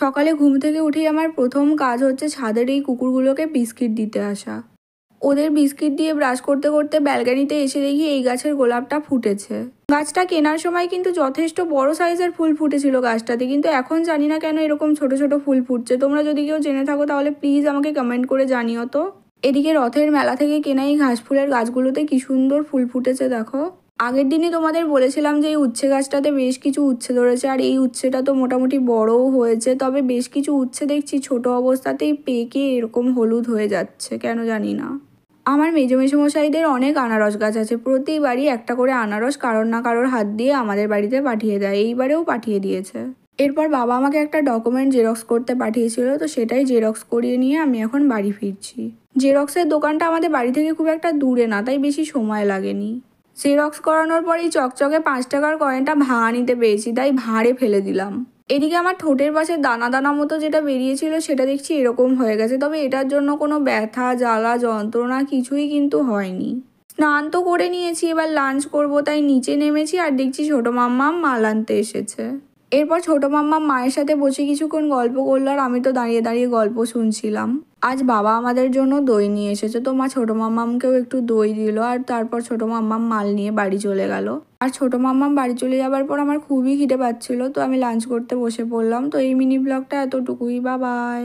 সকালে ঘুম থেকে উঠেই আমার প্রথম কাজ হচ্ছে ছাদের এই কুকুরগুলোকে বিস্কিট দিতে আসা। ওদের বিস্কিট দিয়ে ব্রাশ করতে করতে ব্যালকনিতে এসে দেখি এই গাছের গোলাপটা ফুটেছে। গাছটা কেনার সময় কিন্তু যথেষ্ট বড় সাইজের ফুল ফুটেছিল গাছটাতে, কিন্তু এখন জানি না কেন এরকম ছোট ছোট ফুল ফুটছে। তোমরা যদি কেউ জেনে থাকো তাহলে প্লিজ আমাকে কমেন্ট করে জানিও তো। এদিকে রথের মেলা থেকে কেনা এই ঘাস ফুলের গাছগুলোতে কি সুন্দর ফুল ফুটেছে দেখো। আগের দিনই তোমাদের বলেছিলাম যে এই উচ্ছে গাছটাতে বেশ কিছু উচ্ছে ধরেছে, আর এই উচ্ছেটা তো মোটামুটি বড়ও হয়েছে, তবে বেশ কিছু উচ্ছে দেখছি ছোট অবস্থাতেই পেকে এরকম হলুদ হয়ে যাচ্ছে, কেন জানি না। আমার মেজোমশাইদের অনেক আনারস গাছ আছে, প্রতিবারই একটা করে আনারস কারোর না কারোর হাত দিয়ে আমাদের বাড়িতে পাঠিয়ে দেয়, এইবারেও পাঠিয়ে দিয়েছে। এরপর বাবা আমাকে একটা ডকুমেন্ট জেরক্স করতে পাঠিয়েছিল, তো সেটাই জেরক্স করিয়ে নিয়ে আমি এখন বাড়ি ফিরছি। জেরক্সের দোকানটা আমাদের বাড়ি থেকে খুব একটা দূরে না, তাই বেশি সময় লাগেনি। জেরক্স করানোর পর এই চকচকে 5 টাকার কয়েনটা ভাঙা নিতে পেয়েছি, তাই ভাঁড়ে ফেলে দিলাম। এদিকে আমার ঠোঁটের পাশে দানা দানা মতো যেটা বেরিয়েছিল সেটা দেখছি এরকম হয়ে গেছে, তবে এটার জন্য কোনো ব্যথা জ্বালা যন্ত্রণা কিছুই কিন্তু হয়নি। স্নান তো করে নিয়েছি, এবার লাঞ্চ করব তাই নিচে নেমেছি, আর দেখছি ছোটো মাম্মাম মাল আনতে এসেছে। এরপর ছোটো মাম্মাম মায়ের সাথে বসে কিছুক্ষণ গল্প করলো, আর আমি তো দাঁড়িয়ে দাঁড়িয়ে গল্প শুনছিলাম। আজ বাবা আমাদের জন্য দই নিয়ে এসেছে, তো মা ছোটো মাম্মামকেও একটু দই দিল, আর তারপর ছোটো মাম্মাম মাল নিয়ে বাড়ি চলে গেল। আর ছোটো মাম্মাম বাড়ি চলে যাবার পর আমার খুবই খিদে পাচ্ছিল, তো আমি লাঞ্চ করতে বসে পড়লাম। তো এই মিনি ব্লগটা এতটুকুই, বাই বাই।